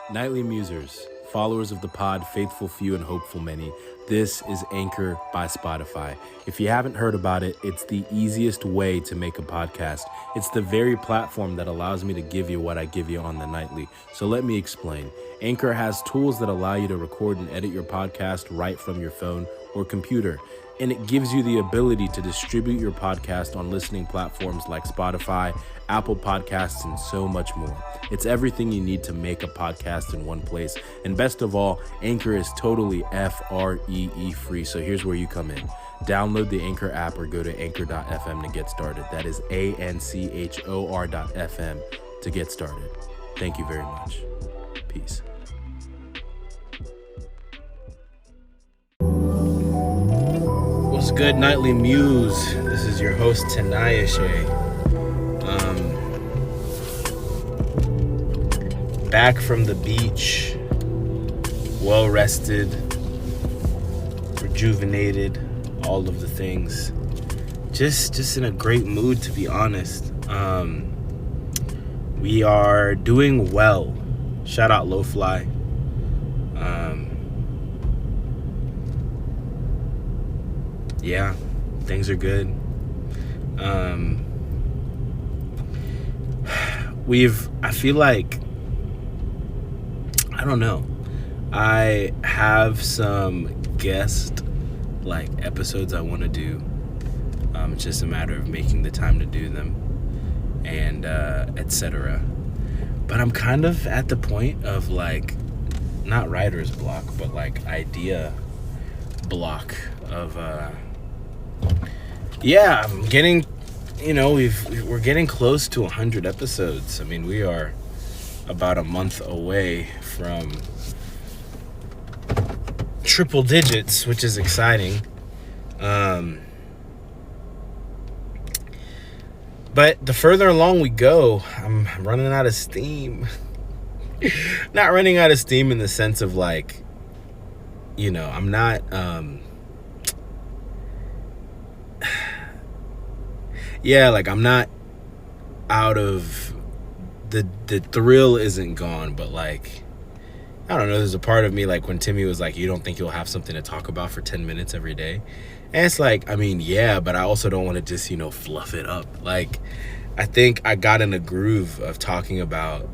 Nightly Musers, followers of the pod, faithful few and hopeful many, this is Anchor by Spotify. If you haven't heard about it, it's the easiest way to make a podcast. It's the very platform that allows me to give you what I give you on the nightly. So let me explain. Anchor has tools that allow you to record and edit your podcast right from your phone or computer. And it gives you the ability to distribute your podcast on listening platforms like Spotify, Apple Podcasts, and so much more. It's everything you need to make a podcast in one place. And best of all, Anchor is totally FREE free. So here's where you come in. Download the Anchor app or go to anchor.fm to get started. That is ANCHOR.fm to get started. Thank you very much. Peace. What's good, Nightly Muse? This is your host, Tinayeshe. Back from the beach, well rested, rejuvenated, all of the things. Just in a great mood, to be honest. We are doing well. Shout out Lowfly. Yeah, things are good. I feel like, I don't know. I have some guest episodes I want to do. It's just a matter of making the time to do them and etc. But I'm kind of at the point of not writer's block, but idea block of I'm getting, we're getting close to 100 episodes. I mean, we are about a month away from triple digits, which is exciting. But the further along we go, I'm running out of steam. Not running out of steam in the sense of I'm not I'm not out of the thrill isn't gone, but I don't know, there's a part of me when Timmy was you don't think you'll have something to talk about for 10 minutes every day? And it's yeah, but I also don't want to just, fluff it up. I think I got in a groove of talking about,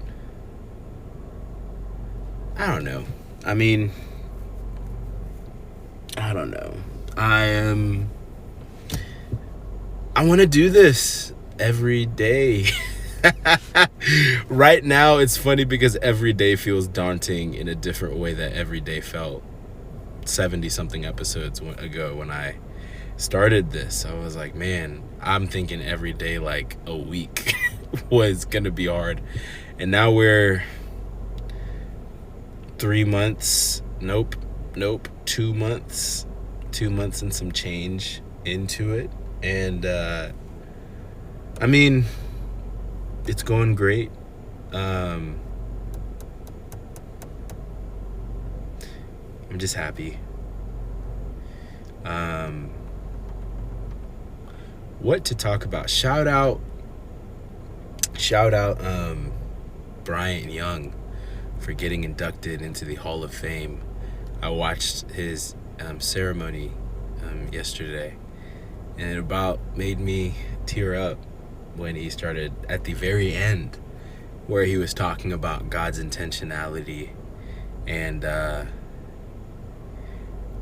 I don't know. I don't know. I want to do this every day. Right now, it's funny because every day feels daunting in a different way that every day felt 70-something episodes ago when I started this. I was man, I'm thinking every day a week was going to be hard. And now we're 3 months, nope, 2 months, 2 months and some change into it. And, it's going great. I'm just happy. What to talk about? Shout out Bryant Young for getting inducted into the Hall of Fame. I watched his ceremony yesterday, and it about made me tear up when he started at the very end, where he was talking about God's intentionality and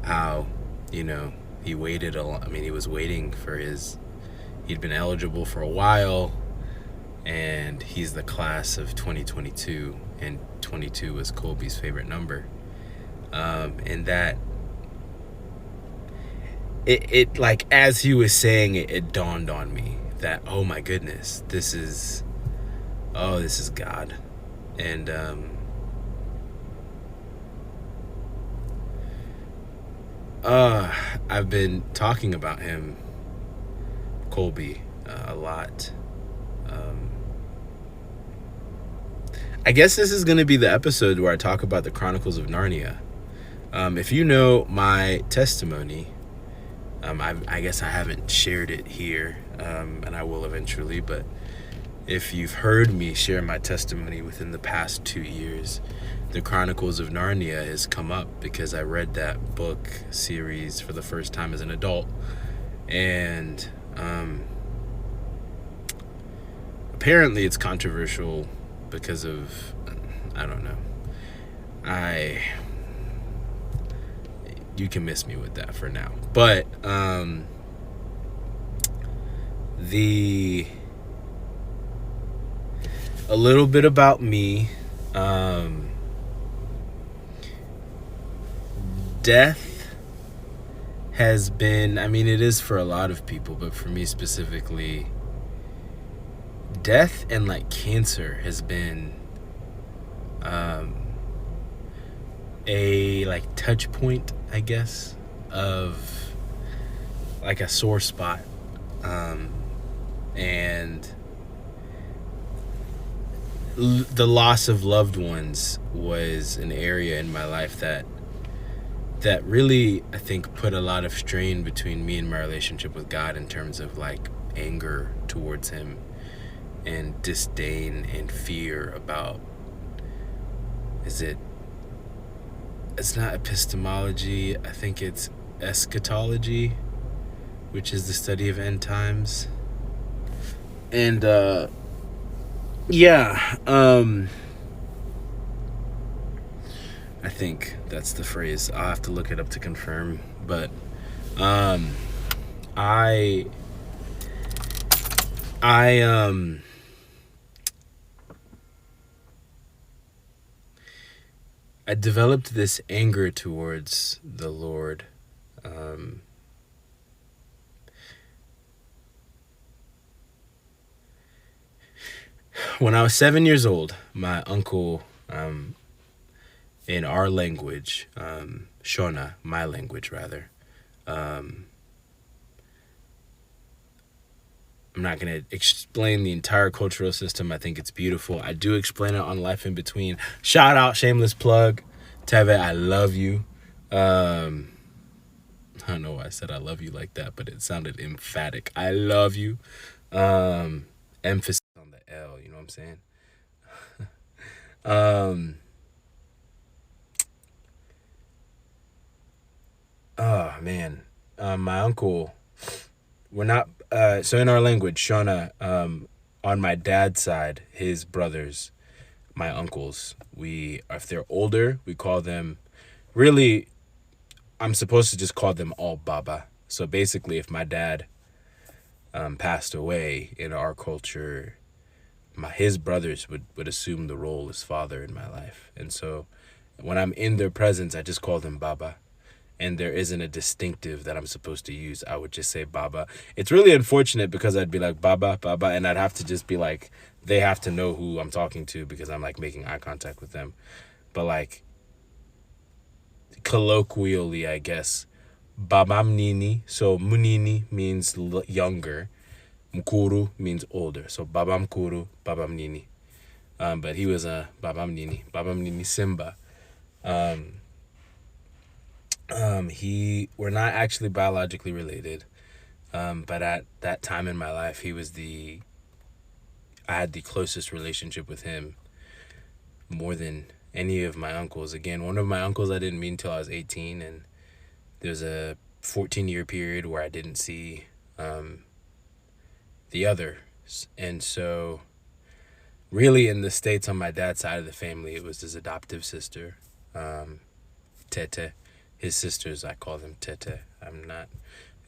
how, he waited he was waiting for he'd been eligible for a while, and he's the class of 2022, and 22 was Colby's favorite number. And that it as he was saying it, it dawned on me that, oh my goodness, this is God. And I've been talking about him, Colby, a lot. I guess this is going to be the episode where I talk about the Chronicles of Narnia. If you know my testimony, I guess I haven't shared it here, and I will eventually, but if you've heard me share my testimony within the past 2 years, the Chronicles of Narnia has come up because I read that book series for the first time as an adult. And apparently it's controversial because of, I don't know. You can miss me with that for now. But a little bit about me. Death has been, I mean, it is for a lot of people, but for me specifically, death and like cancer has been a like touch point, I guess, of like a sore spot. And the loss of loved ones was an area in my life that really, I think, put a lot of strain between me and my relationship with God in terms of like anger towards him and disdain and fear about, it's not epistemology, I think it's eschatology, which is the study of end times. And I think that's the phrase. I'll have to look it up to confirm. But I developed this anger towards the Lord. When I was 7 years old, my uncle, in our language, Shona, my language rather, I'm not going to explain the entire cultural system. I think it's beautiful. I do explain it on Life in Between. Shout out, shameless plug. Teve, I love you. I don't know why I said I love you like that, but it sounded emphatic. I love you. Emphasis on the L, you know what I'm saying? Oh, man. My uncle, we're not... so in our language, Shona, on my dad's side, his brothers, my uncles, if they're older, we call them, really, I'm supposed to just call them all Baba. So basically, if my dad passed away in our culture, his brothers would assume the role as father in my life. And so when I'm in their presence, I just call them Baba. And there isn't a distinctive that I'm supposed to use. I would just say Baba. It's really unfortunate because I'd be like, Baba, Baba, and I'd have to just be like, they have to know who I'm talking to because I'm like making eye contact with them. But like, colloquially, I guess, Babamnini. So Munini means younger. Mkuru means older. So Babamkuru, Babamnini. But he was a Babamnini Simba. We're not actually biologically related, but at that time in my life, I had the closest relationship with him more than any of my uncles. Again, one of my uncles I didn't meet until I was 18, and there was a 14-year period where I didn't see the others. And so really in the States on my dad's side of the family, it was his adoptive sister, Tete. His sisters, I call them Tete. I'm not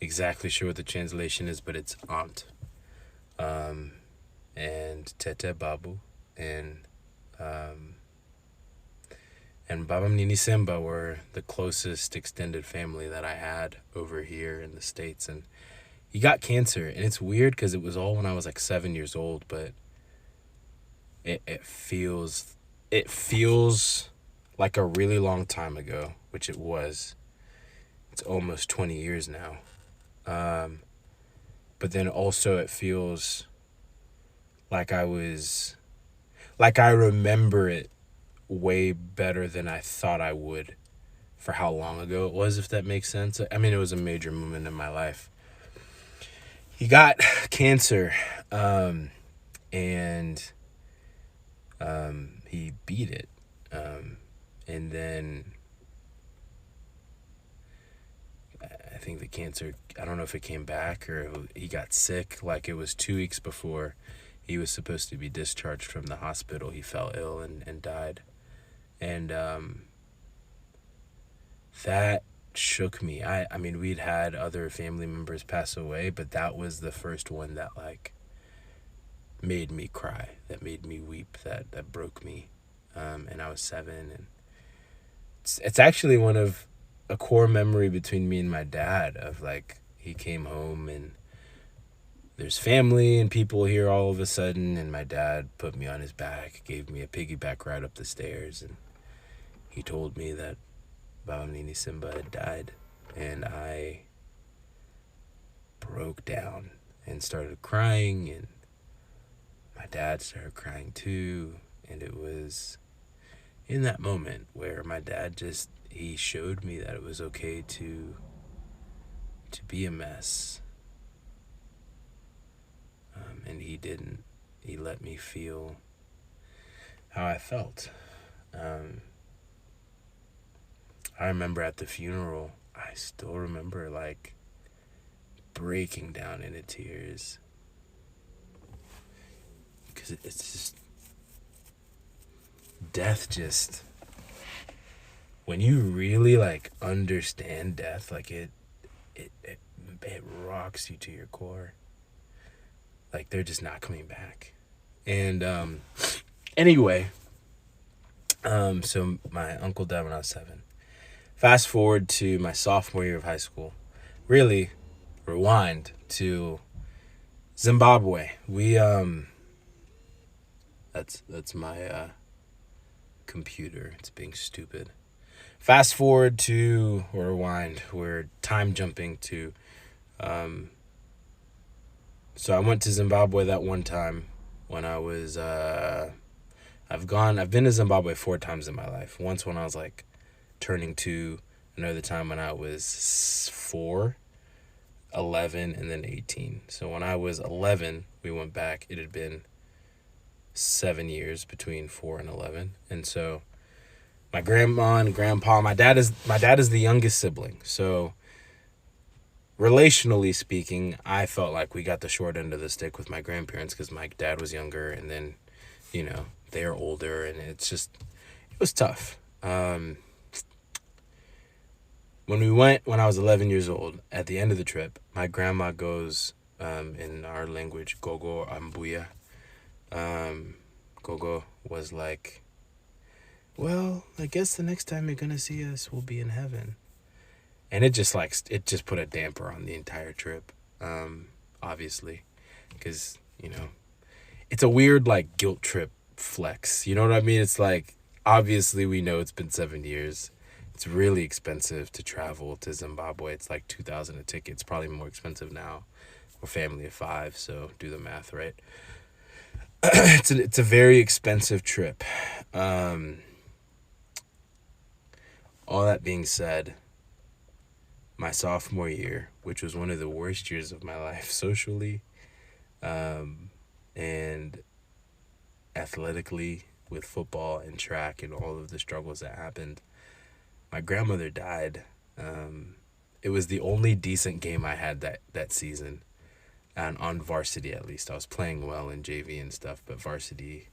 exactly sure what the translation is, but it's aunt. And Tete Babu and Babam Nini Simba were the closest extended family that I had over here in the States. And he got cancer, and it's weird because it was all when I was like 7 years old, but it feels like a really long time ago, which it was. It's almost 20 years now. But then also it feels like I remember it way better than I thought I would for how long ago it was, if that makes sense. I mean, it was a major moment in my life. He got cancer, and he beat it. And then I think the cancer, I don't know if it came back or he got sick. Like, it was 2 weeks before he was supposed to be discharged from the hospital. He fell ill and died. And that shook me. I mean, we'd had other family members pass away, but that was the first one that, like, made me cry, that made me weep, that broke me. And I was 7, and it's actually one of a core memory between me and my dad of, like, he came home and there's family and people here all of a sudden, and my dad put me on his back, gave me a piggyback ride up the stairs, and he told me that Baamnini Simba had died, and I broke down and started crying, and my dad started crying too. And it was in that moment where my dad he showed me that it was okay to be a mess. And he let me feel how I felt. I remember at the funeral, I still remember, like, breaking down into tears. Because it's just, death just, when you really, like, understand death, like, it rocks you to your core. Like, they're just not coming back. And anyway, so my uncle died when I was 7. Fast forward to my sophomore year of high school. Really, rewind to Zimbabwe. We that's my computer. It's being stupid. Fast forward to, or rewind, we're time jumping to so I went to Zimbabwe that one time when I was I've been to Zimbabwe 4 times in my life. Once when I was, like, turning 2, another time when I was 4, 11, and then 18. So when I was 11, we went back. It had been 7 years between 4 and 11. And so my grandma and grandpa, my dad is the youngest sibling. So relationally speaking, I felt like we got the short end of the stick with my grandparents because my dad was younger, and then, you know, they're older, and it was tough. When I was 11 years old, at the end of the trip, my grandma goes, in our language, Gogo Ambuya. Gogo was like, well, I guess the next time you're going to see us, we'll be in heaven. And it just put a damper on the entire trip, obviously, because, you know, it's a weird, like, guilt trip flex. You know what I mean? It's like, obviously we know it's been 7 years. It's really expensive to travel to Zimbabwe. It's like $2,000 a ticket. It's probably more expensive now. We're family of 5, so do the math, right? It's a very expensive trip. All that being said, my sophomore year, which was one of the worst years of my life socially, and athletically, with football and track and all of the struggles that happened, my grandmother died. It was the only decent game I had that season, and on varsity at least. I was playing well in JV and stuff, but varsity,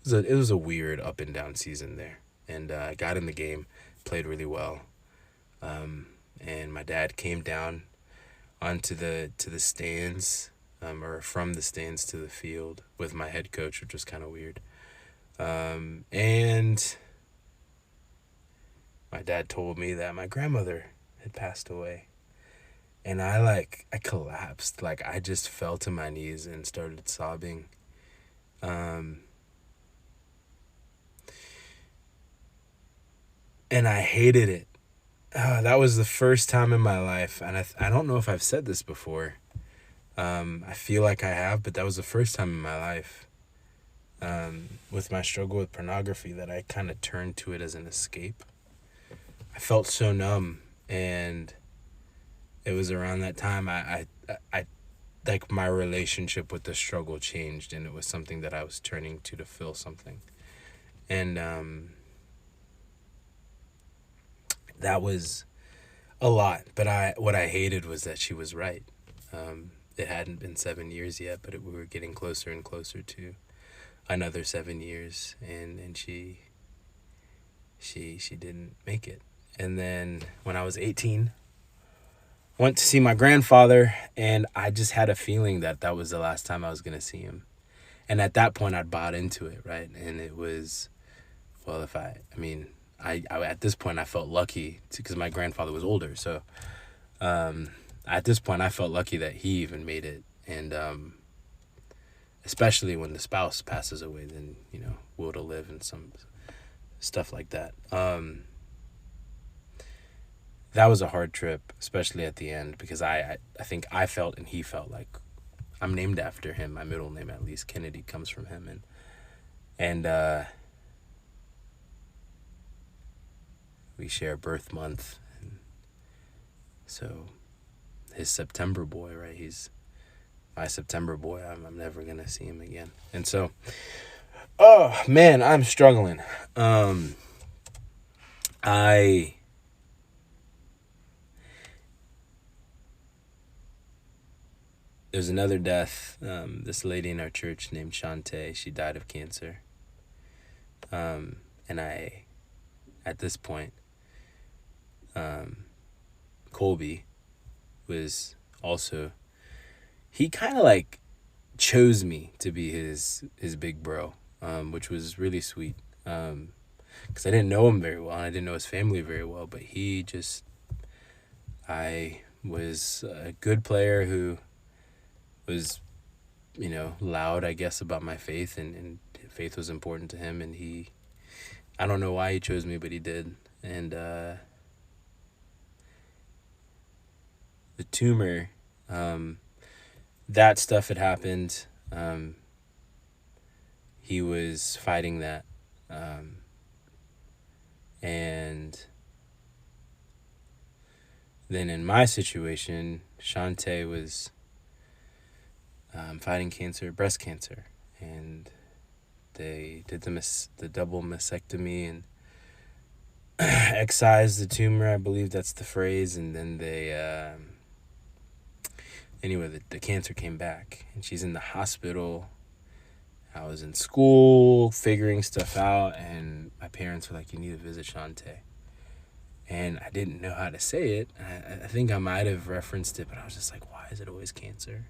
it was a weird up and down season there. And I got in the game, played really well. And my dad came down onto the stands, or from the stands to the field with my head coach, which was kind of weird. And my dad told me that my grandmother had passed away. And I collapsed. Like, I just fell to my knees and started sobbing. And I hated it. That was the first time in my life, and I don't know if I've said this before. I feel like I have, but that was the first time in my life, with my struggle with pornography, that I kind of turned to it as an escape. I felt so numb, and it was around that time I like my relationship with the struggle changed, and it was something that I was turning to fill something. And that was a lot. But what I hated was that she was right. It hadn't been 7 years yet, but we were getting closer and closer to another 7 years, and she didn't make it. And then when I was 18, went to see my grandfather, and I just had a feeling that that was the last time I was going to see him. And at that point, I'd bought into it, right? And it was, well, I at this point, I felt lucky because my grandfather was older. So at this point, I felt lucky that he even made it. And especially when the spouse passes away, then, will to live and some stuff like that. That was a hard trip, especially at the end, because I think I felt and he felt like I'm named after him. My middle name, at least, Kennedy, comes from him. And we share a birth month. And so his September boy, right? He's my September boy. I'm never going to see him again. And so, oh, man, I'm struggling. There's another death. This lady in our church named Shantae, she died of cancer. And at this point, Colby was also, he kind of like chose me to be his big bro, which was really sweet. Because I didn't know him very well, and I didn't know his family very well, but I was a good player who was, loud, I guess, about my faith, and faith was important to him, and I don't know why he chose me, but he did. And the tumor, that stuff had happened. He was fighting that, and then in my situation, Shantae was fighting cancer, breast cancer, and they did the double mastectomy and excised the tumor, I believe that's the phrase, and then they anyway, the cancer came back, and she's in the hospital. I was in school figuring stuff out, and my parents were like, you need to visit Shantae. And I didn't know how to say it. I think I might have referenced it, but I was just like, why is it always cancer?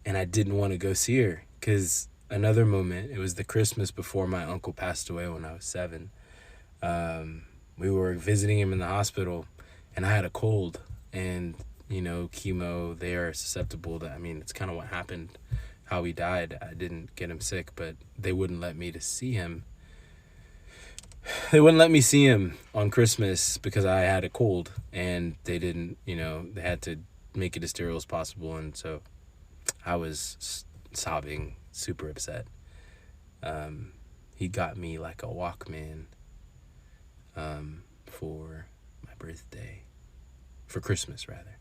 And I didn't want to go see her, because another moment, it was the Christmas before my uncle passed away when I was 7. We were visiting him in the hospital, and I had a cold, and, chemo, they are susceptible to, it's kind of what happened, how he died. I didn't get him sick, but they wouldn't let me see him. They wouldn't let me see him on Christmas because I had a cold, and they didn't, they had to make it as sterile as possible, and so I was sobbing, super upset. He got me like a Walkman for my birthday, for Christmas rather.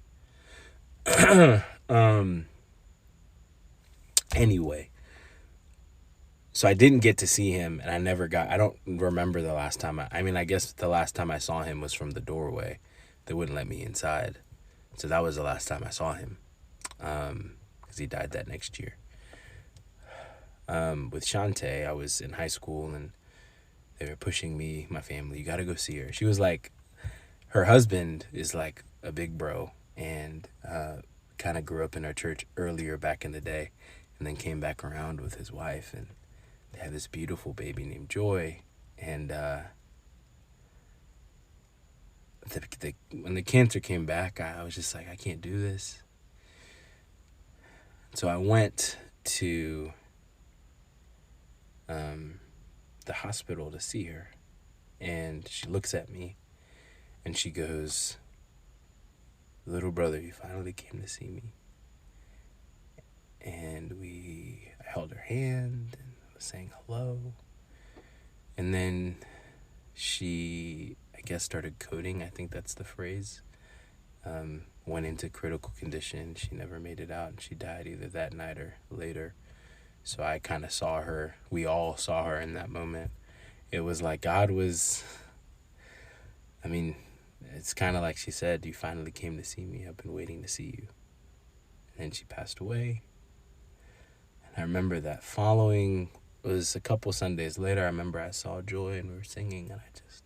Anyway, so I didn't get to see him, and I don't remember the last time. I guess the last time I saw him was from the doorway. They wouldn't let me inside, so that was the last time I saw him. He died that next year. With Shantae, I was in high school, and they were pushing me, my family, you gotta go see her. She was like, her husband is like a big bro, and kind of grew up in our church earlier back in the day, and then came back around with his wife, and they had this beautiful baby named Joy. And when the cancer came back, I was just like, I can't do this. So I went to the hospital to see her, and she looks at me, and she goes, little brother, you finally came to see me. And I held her hand and was saying hello, and then she, I guess, started coding, I think that's the phrase, went into critical condition. She never made it out, and she died either that night or later. So I kind of saw her. We all saw her in that moment. It was like God was, I mean, it's kind of like she said, you finally came to see me. I've been waiting to see you. And then she passed away. And I remember that following, it was a couple Sundays later, I remember I saw Joy and we were singing and I just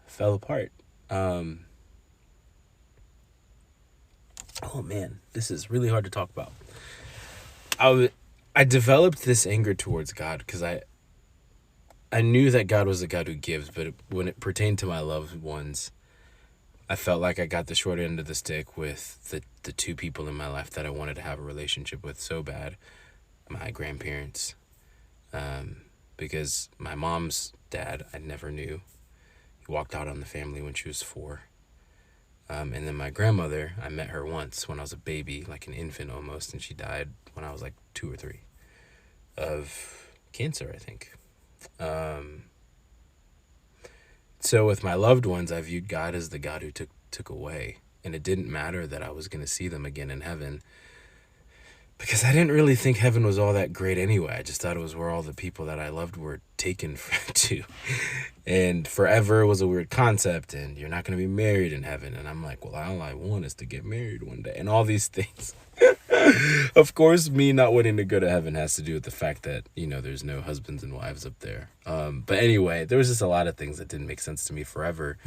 fell apart. Oh man, this is really hard to talk about. I developed this anger towards God because I knew that God was the God who gives, but when it pertained to my loved ones, I felt like I got the short end of the stick with the two people in my life that I wanted to have a relationship with so bad, my grandparents. Because my mom's dad, I never knew. He walked out on the family when she was 4. And then my grandmother, I met her once when I was a baby, like an infant almost, and she died when I was like 2 or 3 of cancer, I think. So with my loved ones, I viewed God as the God who took away. And it didn't matter that I was going to see them again in heaven, because I didn't really think heaven was all that great anyway. I just thought it was where all the people that I loved were taken to. And forever was a weird concept, and you're not going to be married in heaven. And I'm like, well, all I want is to get married one day, and all these things. Of course, me not wanting to go to heaven has to do with the fact that, there's no husbands and wives up there. But anyway, there was just a lot of things that didn't make sense to me. Forever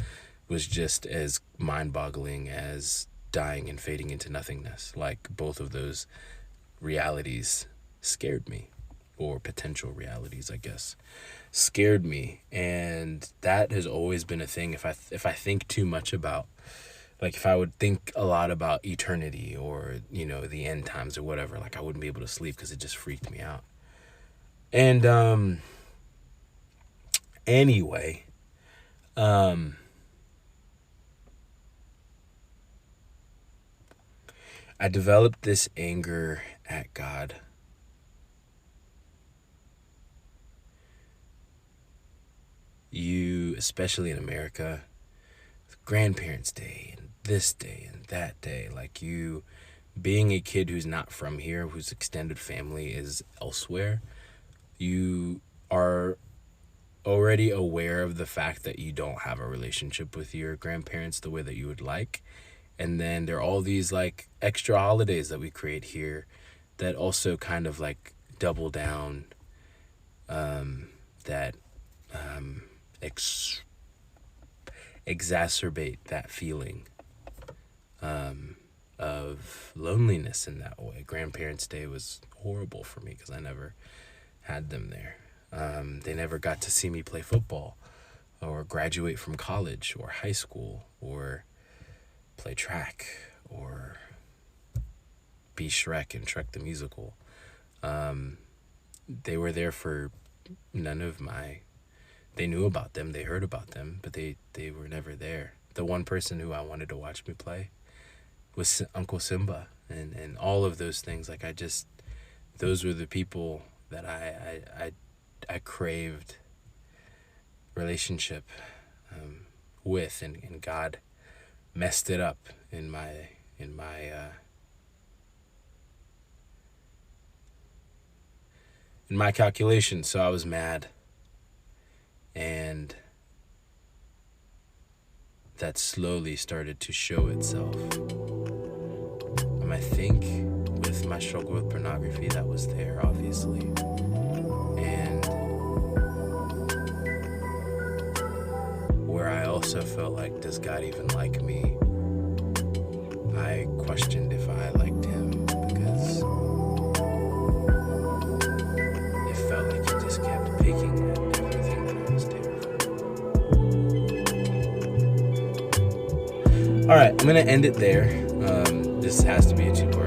was just as mind-boggling as dying and fading into nothingness. Like, both of those realities scared me, or potential realities, I guess, scared me. And that has always been a thing. If I think too much about, like, if I would think a lot about eternity or, the end times or whatever, like, I wouldn't be able to sleep because it just freaked me out. And anyway, I developed this anger at God. You, especially in America, Grandparents' Day and this day and that day, like, you being a kid who's not from here, whose extended family is elsewhere, you are already aware of the fact that you don't have a relationship with your grandparents the way that you would like. And then there are all these, like, extra holidays that we create here that also kind of, like, double down, exacerbate that feeling of loneliness in that way. Grandparents' Day was horrible for me because I never had them there. They never got to see me play football or graduate from college or high school or play track or be Shrek in Shrek the Musical. They were there for none of my... They knew about them, they heard about them, but they were never there. The one person who I wanted to watch me play was Uncle Simba, and all of those things. Like, those were the people that I craved relationship with, and God messed it up in my calculations. So I was mad, and that slowly started to show itself. I think with my struggle with pornography, that was there, obviously. And where I also felt like, does God even like me? I questioned if I liked him, because it felt like he just kept picking at everything that I was there for. All right, I'm going to end it there. This has to be a 2-part